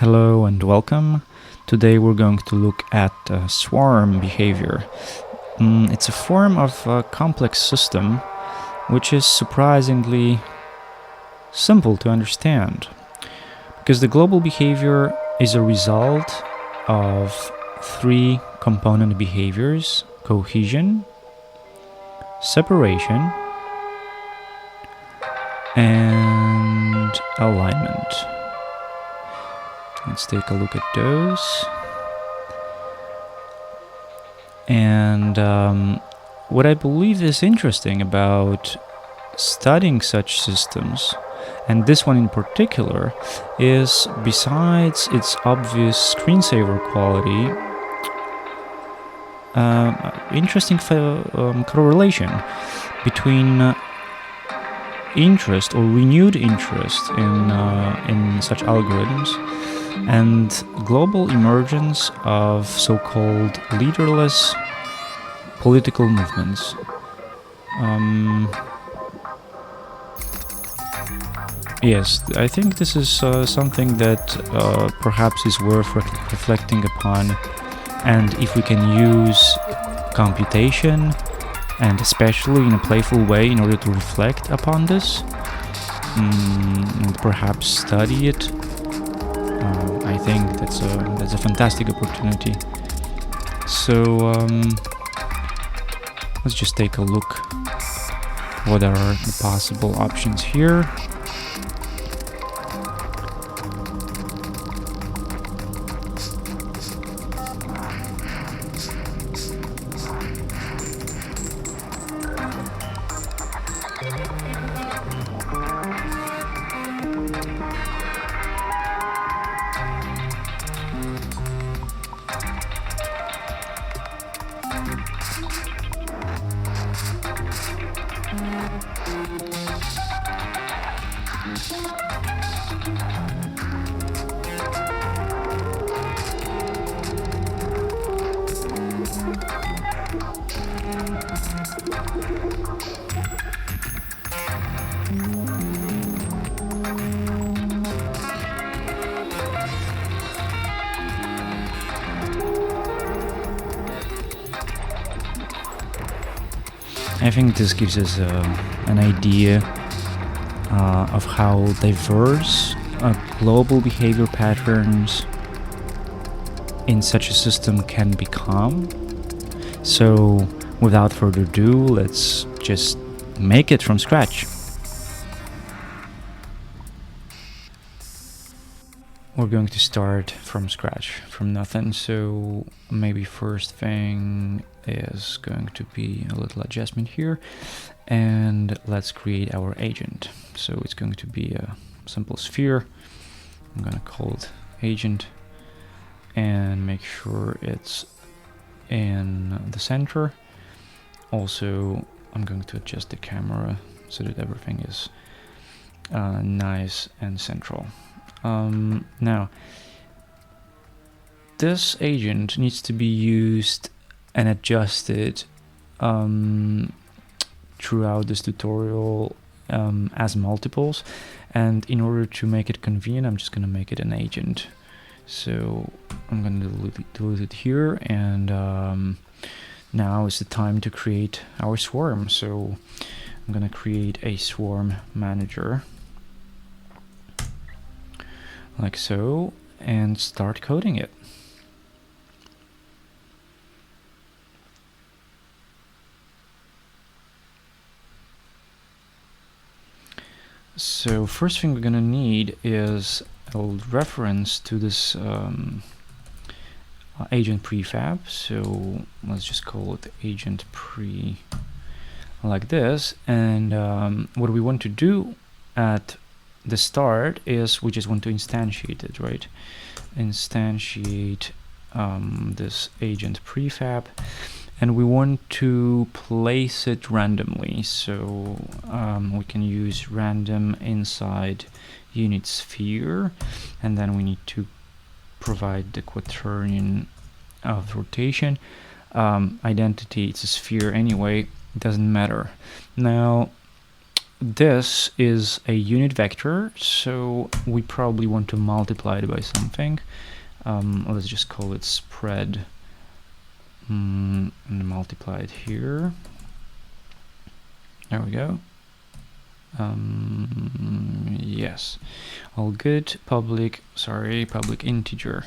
Hello and welcome. Today we're going to look at swarm behavior. It's a form of a complex system which is surprisingly simple to understand, because the global behavior is a result of three component behaviors: cohesion, separation, and alignment. Let's take a look at those. And what I believe is interesting about studying such systems, and this one in particular, is besides its obvious screensaver quality, interesting correlation between interest or renewed interest in such algorithms and global emergence of so-called leaderless political movements. Yes, I think this is something that perhaps is worth reflecting upon, and if we can use computation, and especially in a playful way, in order to reflect upon this, and perhaps study it, I think that's a fantastic opportunity. So let's just take a look. What are the possible options here? I think this gives us an idea of how diverse global behavior patterns in such a system can become. So without further ado, let's just make it from scratch. We're going to start from scratch, from nothing. So maybe first thing is going to be a little adjustment here, and let's create our agent. So it's going to be a simple sphere. I'm going to call it agent and make sure it's in the center. Also, I'm going to adjust the camera so that everything is nice and central. Now, this agent needs to be used and adjusted throughout this tutorial as multiples, and in order to make it convenient, I'm just going to make it an agent. So I'm going to delete it here, and now is the time to create our swarm. So I'm going to create a swarm manager like so, and start coding it. So first thing we're gonna need is a reference to this agent prefab. So let's just call it agent pre like this. And what we want to do at the start is we just want to instantiate it, right? Instantiate this agent prefab, and we want to place it randomly. So we can use random inside unit sphere, and then we need to provide the quaternion of rotation. Identity, it's a sphere anyway, it doesn't matter. Now this is a unit vector, so we probably want to multiply it by something. Let's just call it spread and multiply it here. There we go. Yes, all good. Public integer.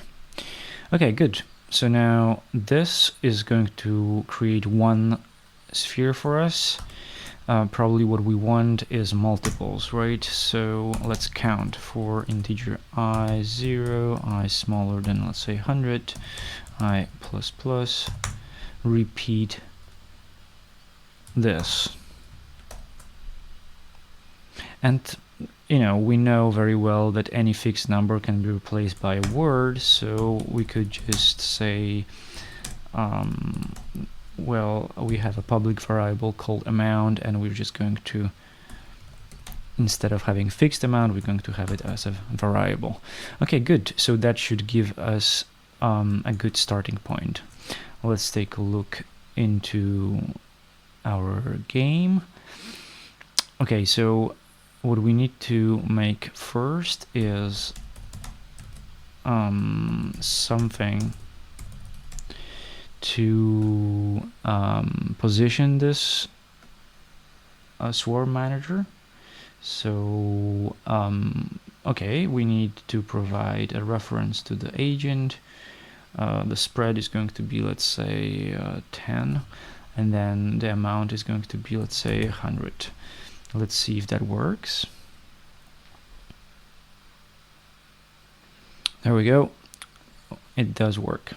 Okay, good. So now this is going to create one sphere for us. Probably what we want is multiples, right? So let's count for integer I 0, I smaller than, let's say, 100, I plus plus, repeat this. And you know, we know very well that any fixed number can be replaced by a word, so we could just say, well, we have a public variable called amount, and we're just going to, instead of having fixed amount, we're going to have it as a variable. Okay, good. So that should give us a good starting point. Let's take a look into our game. Okay, so what we need to make first is something to position this swarm manager. So okay, we need to provide a reference to the agent. The spread is going to be, let's say, 10, and then the amount is going to be, let's say, 100. Let's see if that works. There we go. It does work.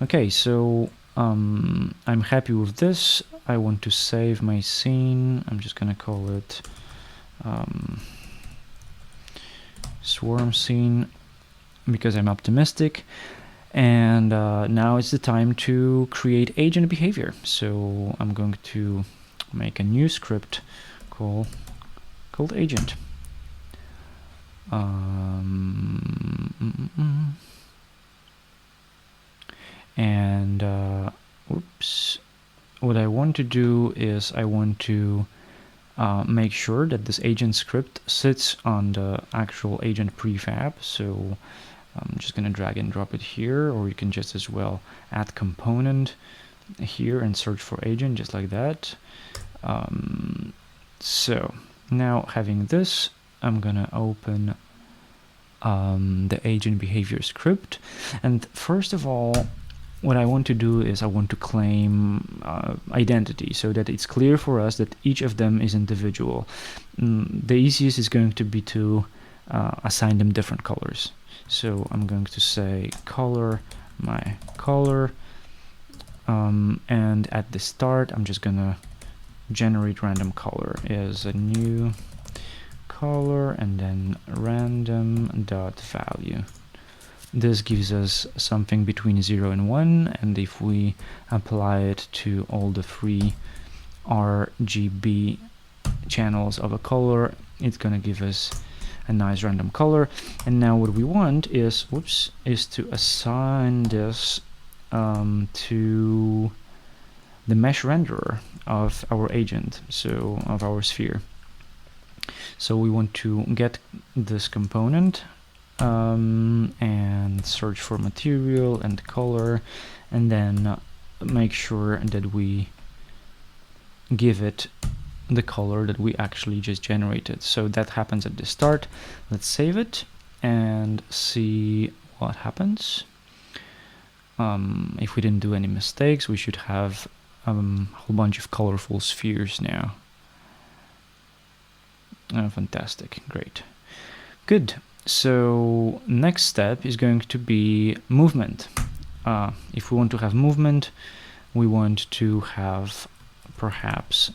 Okay, so I'm happy with this. I want to save my scene. I'm just gonna call it swarm scene because I'm optimistic. And now it's the time to create agent behavior. So I'm going to make a new script called agent. And oops, what I want to do is I want to make sure that this agent script sits on the actual agent prefab. So I'm just gonna drag and drop it here, or you can just as well add component here and search for agent just like that. So now having this, I'm gonna open the agent behavior script, and first of all, what I want to do is I want to claim identity so that it's clear for us that each of them is individual. The easiest is going to be to assign them different colors. So I'm going to say color, my color, and at the start I'm just gonna generate random color as a new color, and then random dot value. This gives us something between 0 and 1, and if we apply it to all the three RGB channels of a color, it's gonna give us a nice random color. And now what we want is to assign this to the mesh renderer of our agent, so of our sphere. So we want to get this component and search for material and color, and then make sure that we give it the color that we actually just generated. So that happens at the start. Let's save it and see what happens. If we didn't do any mistakes, we should have a whole bunch of colorful spheres now. Oh, fantastic, great, good. So next step is going to be movement. If we want to have movement, we want to have perhaps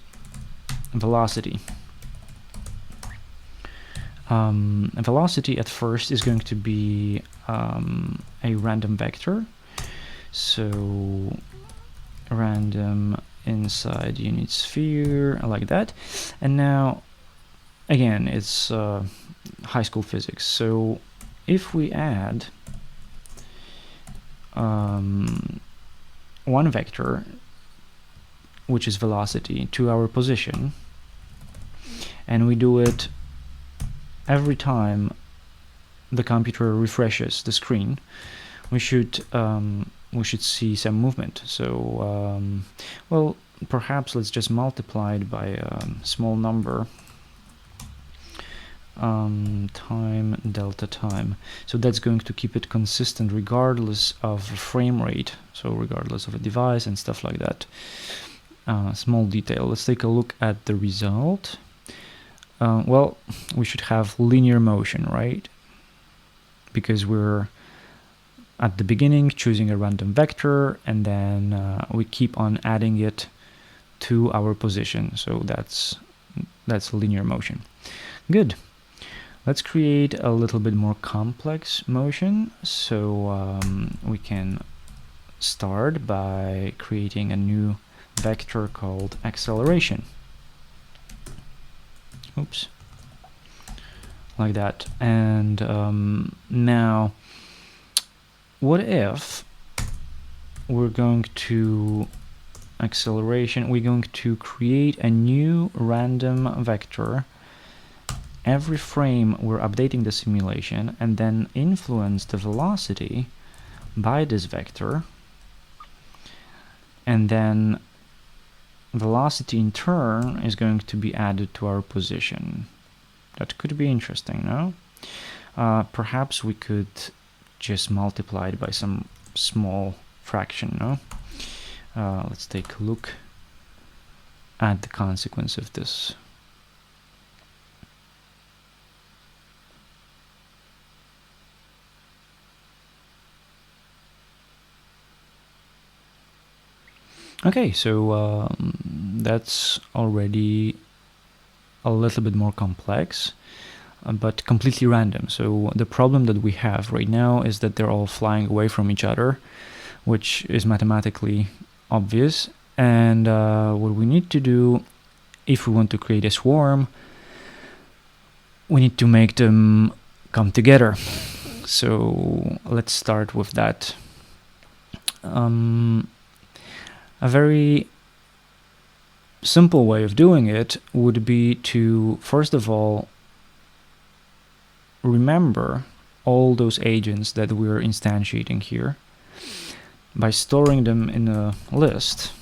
velocity. Velocity at first is going to be a random vector. So random inside unit sphere, like that. And now again, it's high school physics. So if we add one vector, which is velocity, to our position, and we do it every time the computer refreshes the screen, we should see some movement. So well, perhaps let's just multiply it by a small number, time delta time. So that's going to keep it consistent regardless of frame rate, so regardless of a device and stuff like that. Small detail. Let's take a look at the result. Well, we should have linear motion, right? Because we're at the beginning choosing a random vector, and then we keep on adding it to our position. So that's linear motion. Good. Let's create a little bit more complex motion. So we can start by creating a new vector called acceleration. Oops. Like that. And now, what if we're going to acceleration, we're going to create a new random vector every frame we're updating the simulation, and then influence the velocity by this vector, and then velocity in turn is going to be added to our position. That could be interesting, no? Perhaps we could just multiply it by some small fraction, no? Let's take a look at the consequence of this. Okay, so that's already a little bit more complex, but completely random. So the problem that we have right now is that they're all flying away from each other, which is mathematically obvious. And what we need to do, if we want to create a swarm, we need to make them come together. So let's start with that. A very simple way of doing it would be to, first of all, remember all those agents that we're instantiating here by storing them in a list,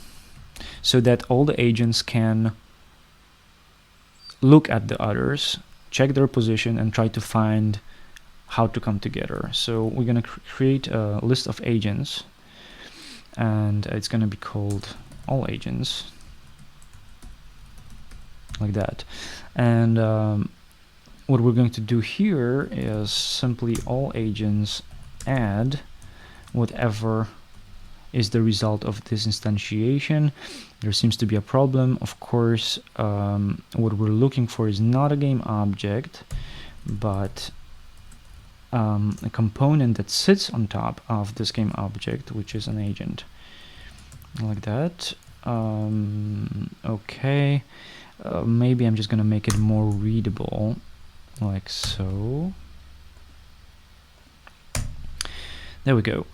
so that all the agents can look at the others, check their position, and try to find how to come together. So we're going to create a list of agents, and it's going to be called all agents, like that. And what we're going to do here is simply all agents add whatever is the result of this instantiation. There seems to be a problem. Of course, what we're looking for is not a game object, but a component that sits on top of this game object, which is an agent, like that. Okay, maybe I'm just gonna make it more readable, like so. There we go.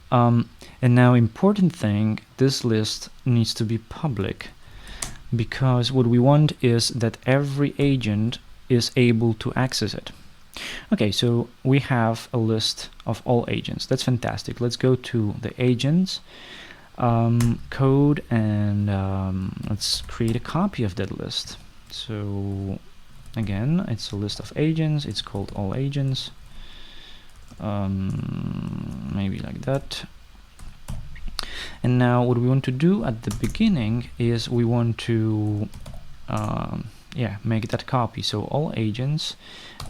And now, important thing, this list needs to be public, because what we want is that every agent is able to access it. Okay, so we have a list of all agents. That's fantastic. Let's go to the agents code, and let's create a copy of that list. So again, it's a list of agents. It's called all agents. Maybe like that. And now what we want to do at the beginning is we want to make that copy. So all agents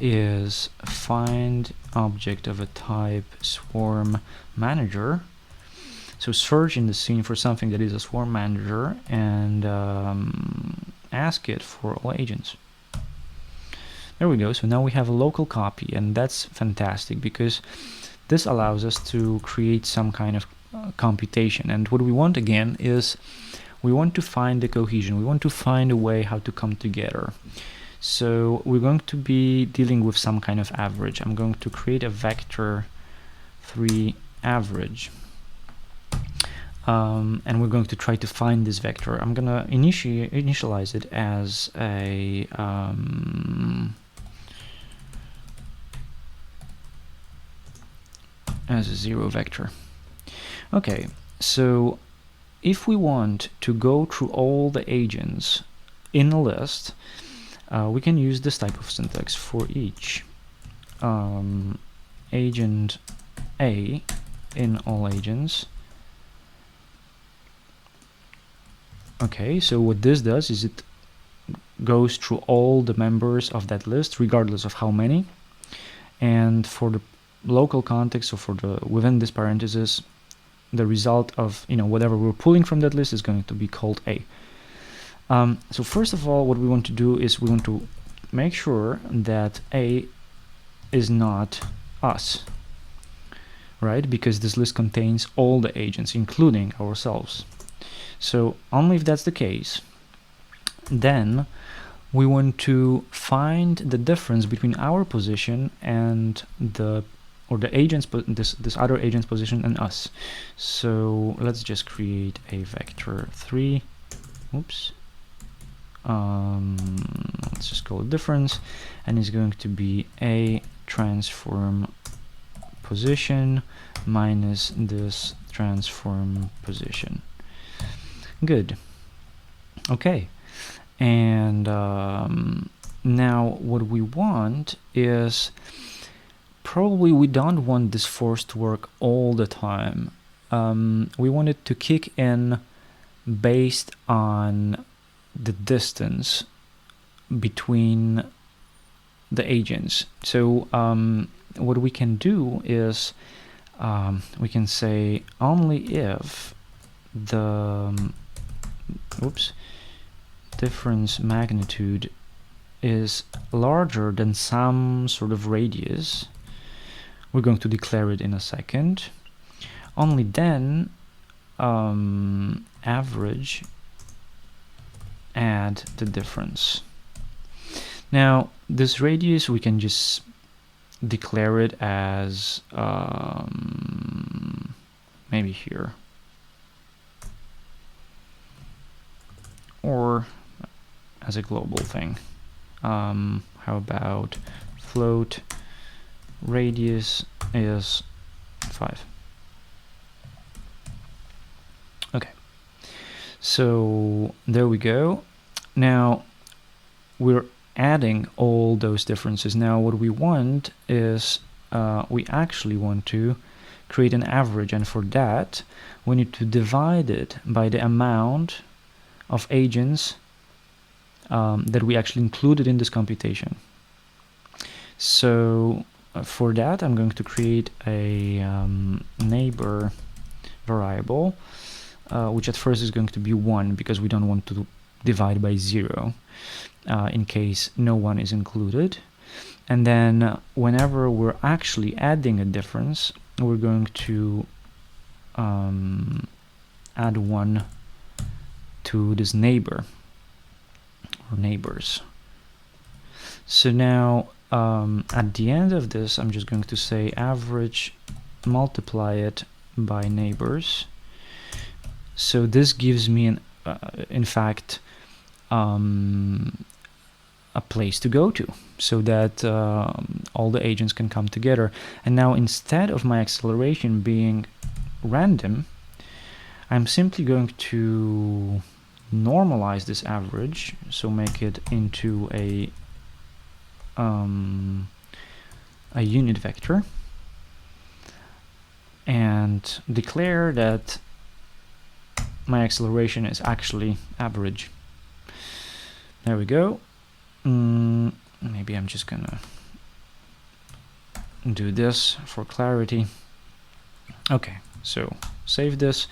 is find object of a type swarm manager. So search in the scene for something that is a swarm manager, and ask it for all agents. There we go. So now we have a local copy, and that's fantastic, because this allows us to create some kind of computation. And what we want again is we want to find the cohesion. We want to find a way how to come together. So we're going to be dealing with some kind of average. I'm going to create a vector 3 average. and we're going to try to find this vector. I'm gonna initialize it as a zero vector. Okay, so if we want to go through all the agents in a list, we can use this type of syntax. For each agent A in all agents. Okay, so what this does is it goes through all the members of that list, regardless of how many. And for the local context, or for the within this parenthesis, the result of whatever we're pulling from that list is going to be called A. So first of all, what we want to do is we want to make sure that A is not us, right? Because this list contains all the agents, including ourselves. So only if that's the case, then we want to find the difference between our position and the agent's this other agent's position and us. So let's just create a vector 3. Oops. Let's just call it difference, and it's going to be a transform position minus this transform position. Good. Okay. And now what we want is, probably we don't want this force to work all the time. We want it to kick in based on the distance between the agents. So what we can do is we can say only if the difference magnitude is larger than some sort of radius. We're going to declare it in a second. Only then average add the difference. Now this radius, we can just declare it as maybe here, or as a global thing. How about float radius is 5. Okay, so there we go. Now we're adding all those differences. Now what we want is we actually want to create an average, and for that we need to divide it by the amount of agents that we actually included in this computation. So for that, I'm going to create a neighbor variable, which at first is going to be 1, because we don't want to divide by 0 in case no one is included. And then whenever we're actually adding a difference, we're going to add 1 to this neighbor or neighbors. So now at the end of this, I'm just going to say average, multiply it by neighbors. So this gives me an in fact a place to go to, so that all the agents can come together. And now instead of my acceleration being random, I'm simply going to normalize this average, so make it into a unit vector, and declare that my acceleration is actually average. There we go. Maybe I'm just gonna do this for clarity. Okay, so save this.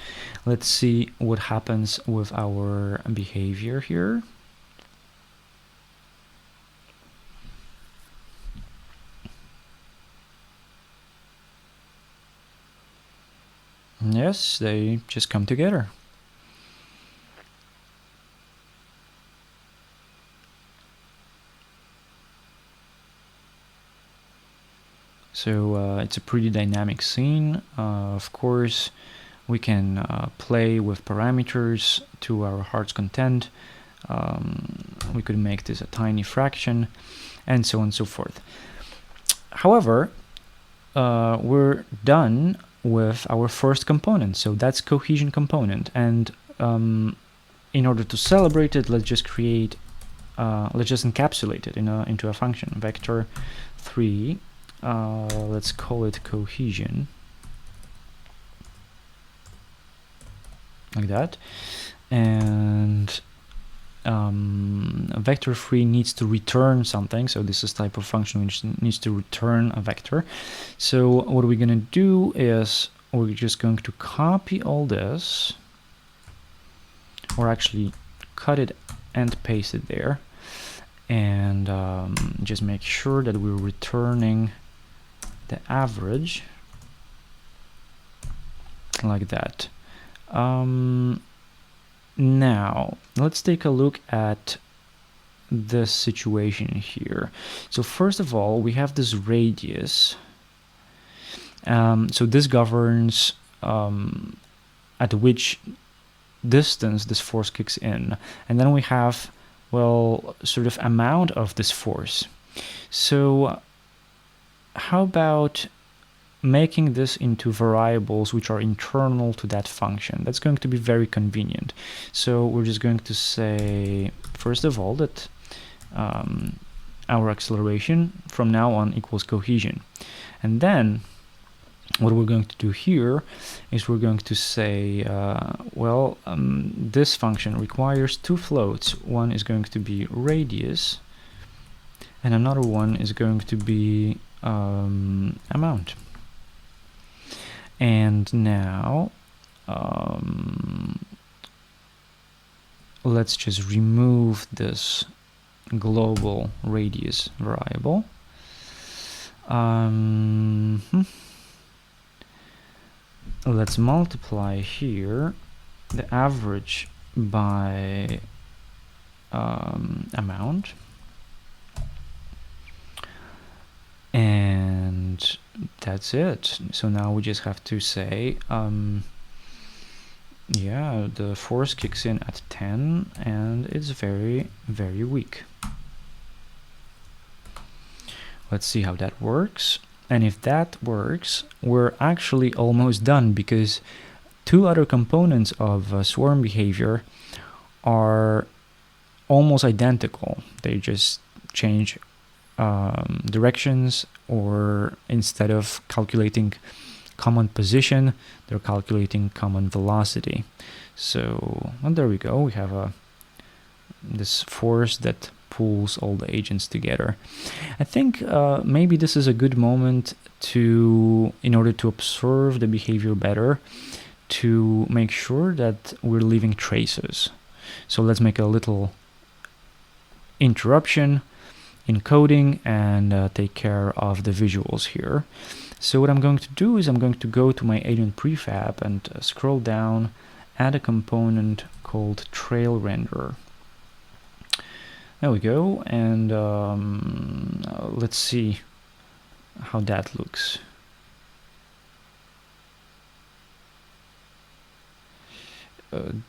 Let's see what happens with our behavior here. Yes, they just come together. So it's a pretty dynamic scene. Of course, We can play with parameters to our heart's content. We could make this a tiny fraction, and so on and so forth. However, we're done with our first component, so that's cohesion component. And in order to celebrate it, let's just create, let's just encapsulate it into a function, vector 3. Let's call it cohesion, like that. And vector 3 needs to return something, so this is type of function which needs to return a vector. So what we're going to do is we're just going to copy all this, or actually cut it and paste it there, and just make sure that we're returning the average, like that. Now, let's take a look at this situation here. So first of all, we have this radius. So this governs at which distance this force kicks in. And then we have, well, sort of amount of this force. So how about making this into variables which are internal to that function? That's going to be very convenient. So we're just going to say, first of all, that our acceleration from now on equals cohesion. And then what we're going to do here is we're going to say, this function requires two floats. One is going to be radius, and another one is going to be amount. And now let's just remove this global radius variable. Let's multiply here the average by amount, and that's it. So now we just have to say, yeah, the force kicks in at 10 and it's very, very weak. Let's see how that works. And if that works, we're actually almost done, because two other components of swarm behavior are almost identical. They just change directions, or instead of calculating common position, they're calculating common velocity. So, well, there we go. We have this force that pulls all the agents together. I think maybe this is a good moment to, in order to observe the behavior better, to make sure that we're leaving traces. So let's make a little interruption in coding and take care of the visuals here. So what I'm going to do is I'm going to go to my agent prefab and scroll down, add a component called trail renderer. There we go, and let's see how that looks.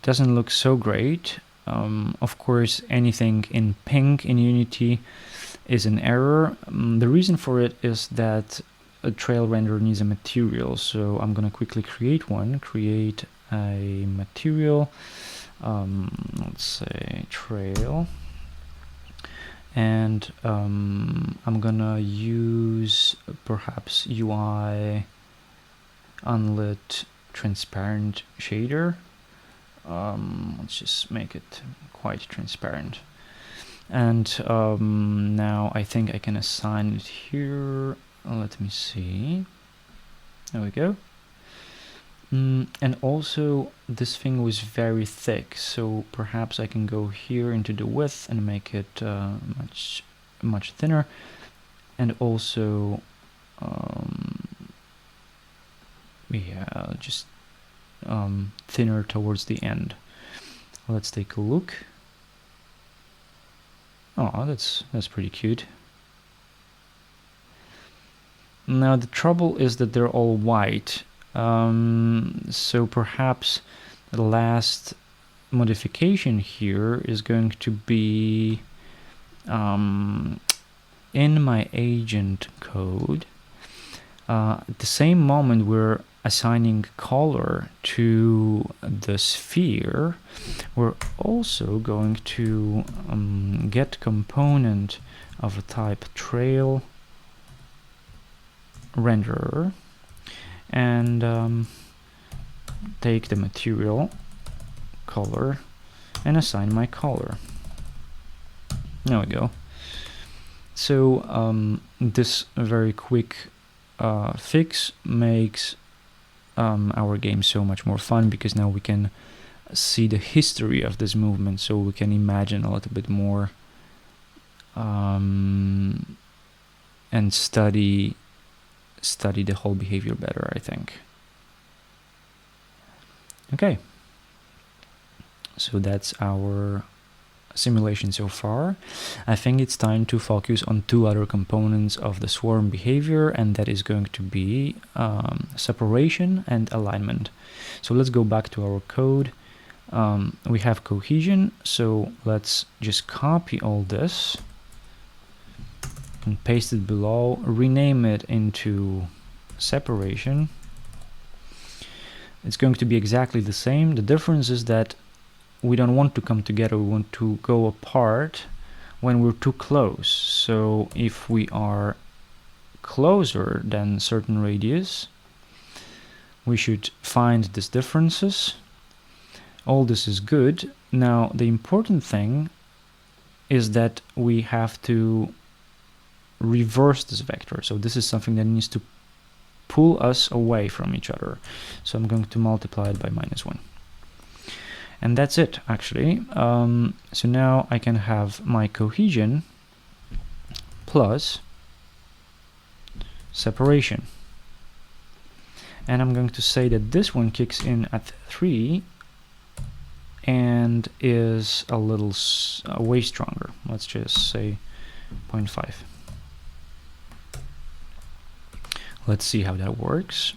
Doesn't look so great. Of course, anything in pink in Unity is an error. The reason for it is that a trail renderer needs a material, so I'm gonna quickly create one. Create a material, let's say trail, and I'm gonna use perhaps UI unlit transparent shader. Let's just make it quite transparent. And now I think I can assign it here. Let me see. There we go. And also this thing was very thick, so perhaps I can go here into the width and make it much thinner, and also yeah, just thinner towards the end. Let's take a look. Oh, that's pretty cute. Now the trouble is that they're all white. So perhaps the last modification here is going to be in my agent code. At the same moment we're assigning color to the sphere, we're also going to get component of a type trail renderer and take the material color and assign my color. There we go. So this very quick fix makes our game so much more fun, because now we can see the history of this movement, so we can imagine a little bit more and study the whole behavior better, I think. Okay, so that's our simulation so far. I think it's time to focus on two other components of the swarm behavior, and that is going to be separation and alignment. So let's go back to our code. We have cohesion, so let's just copy all this and paste it below, rename it into separation. It's going to be exactly the same. The difference is that we don't want to come together, we want to go apart when we're too close. So if we are closer than certain radius, we should find these differences. All this is good. Now the important thing is that we have to reverse this vector. So this is something that needs to pull us away from each other. So I'm going to multiply it by -1. And that's it, actually. So now I can have my cohesion plus separation. And I'm going to say that this one kicks in at 3 and is a little way stronger. Let's just say 0.5. Let's see how that works.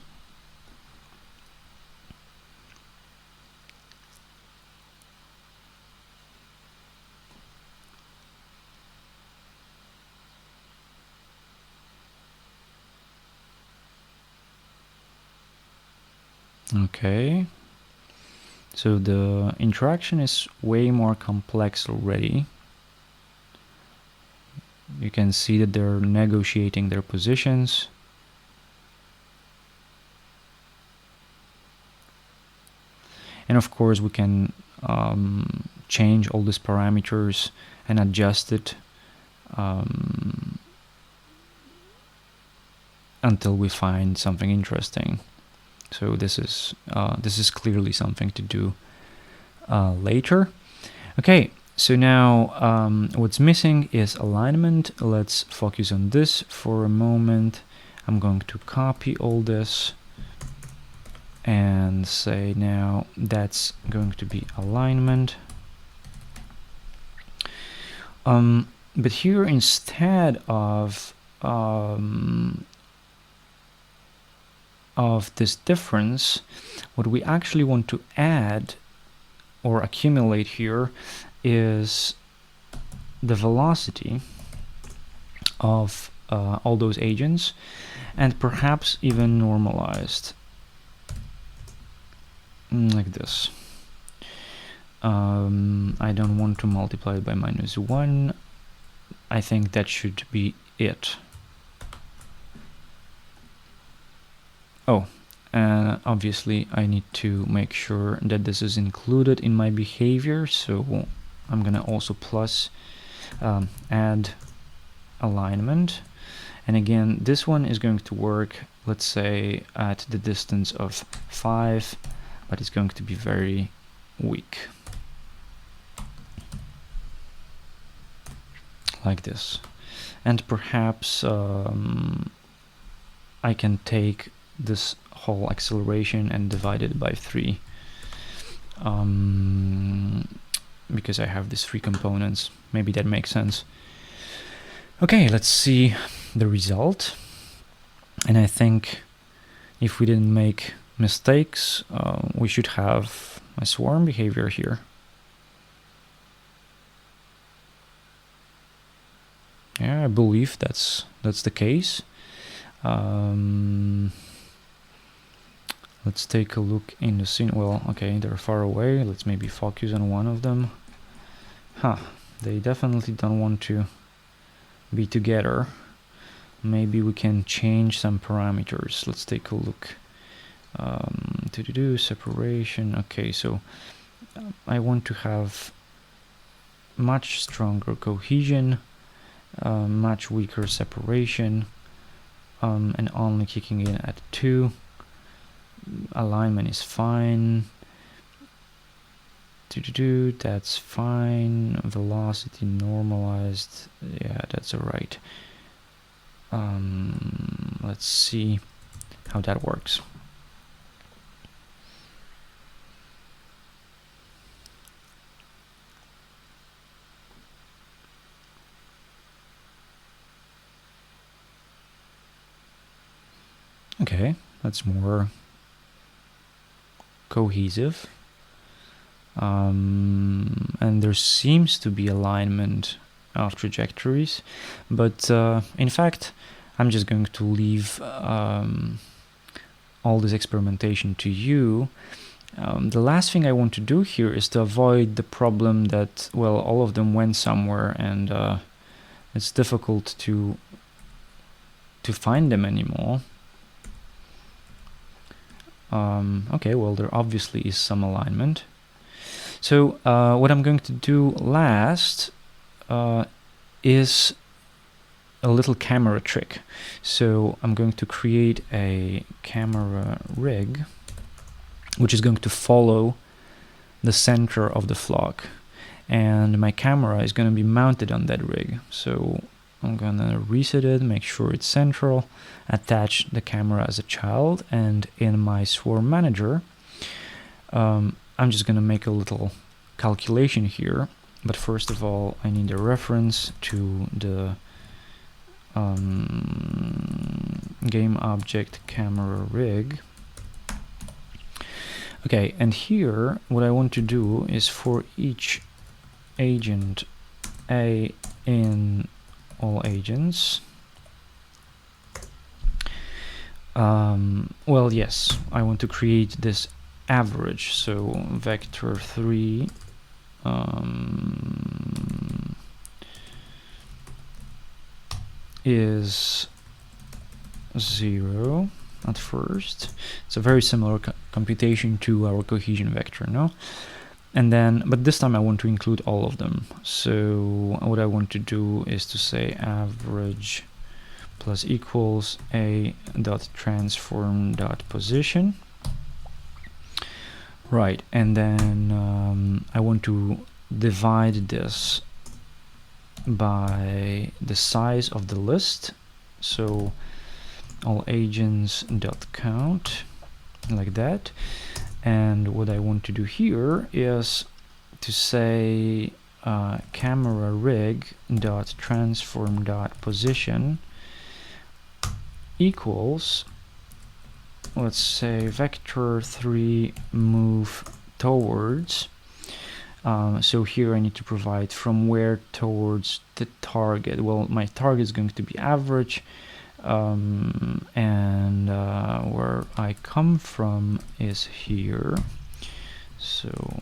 Okay, so the interaction is way more complex already. You can see that they're negotiating their positions. And of course we can change all these parameters and adjust it until we find something interesting. So this is clearly something to do later. Okay, so now what's missing is alignment. Let's focus on this for a moment. I'm going to copy all this and say now that's going to be alignment. But here, instead of this difference, what we actually want to add or accumulate here is the velocity of all those agents, and perhaps even normalized like this. I don't want to multiply it by -1. I think that should be it. Oh, obviously I need to make sure that this is included in my behavior, so I'm gonna also plus add alignment. And again, this one is going to work, let's say, at the distance of 5, but it's going to be very weak. Like this. And perhaps I can take this whole acceleration and divide it by 3, because I have these 3 components. Maybe that makes sense. Okay, let's see the result. And I think if we didn't make mistakes, we should have a swarm behavior here. Yeah, I believe that's the case. Let's take a look in the scene. Well, okay, they're far away. Let's maybe focus on one of them. They definitely don't want to be together. Maybe we can change some parameters. Let's take a look. Separation. Okay, so I want to have much stronger cohesion, much weaker separation, and only kicking in at 2. Alignment is fine. That's fine. Velocity normalized. Yeah, that's alright. Let's see how that works. Okay, that's more cohesive. And there seems to be alignment of trajectories, but in fact I'm just going to leave all this experimentation to you. The last thing I want to do here is to avoid the problem that, well, all of them went somewhere and it's difficult to find them anymore. Okay, well, there obviously is some alignment. So what I'm going to do last is a little camera trick. So I'm going to create a camera rig which is going to follow the center of the flock, and my camera is going to be mounted on that rig. So I'm gonna reset it, make sure it's central, attach the camera as a child, and in my swarm manager I'm just gonna make a little calculation here. But first of all, I need a reference to the game object camera rig. Okay, and here what I want to do is for each agent A in all agents, well, yes, I want to create this average. So vector 3 is 0 at first. It's a very similar computation to our cohesion vector, no? And then, but this time I want to include all of them. So what I want to do is to say average plus equals a dot transform dot position. Right, and then I want to divide this by the size of the list. So all agents dot count, like that. And what I want to do here is to say camera rig dot transform dot position equals, let's say, vector 3 move towards. So here I need to provide from where towards the target. Well, my target is going to be average, and where I come from is here. So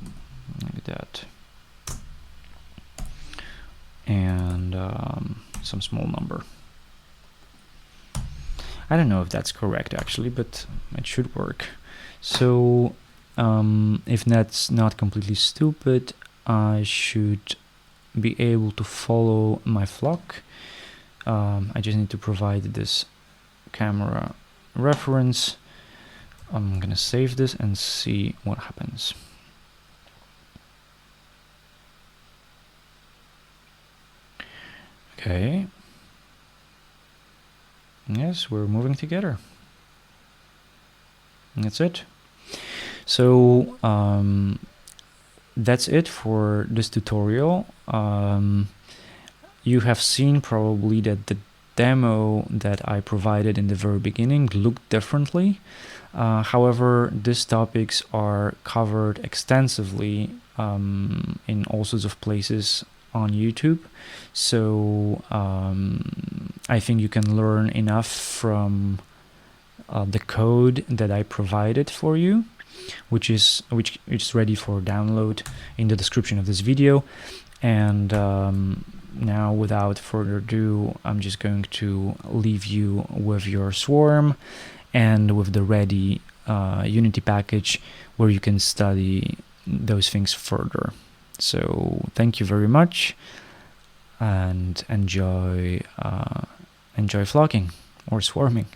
like that, and some small number. I don't know if that's correct actually, but it should work. So if that's not completely stupid, I should be able to follow my flock. I just need to provide this camera reference. I'm gonna save this and see what happens. Okay. Yes, we're moving together. And that's it. So that's it for this tutorial. You have seen probably that the demo that I provided in the very beginning looked differently. However, these topics are covered extensively in all sorts of places on YouTube. So I think you can learn enough from the code that I provided for you, which is ready for download in the description of this video. And now, without further ado, I'm just going to leave you with your swarm and with the ready Unity package where you can study those things further. So thank you very much, and enjoy flocking or swarming.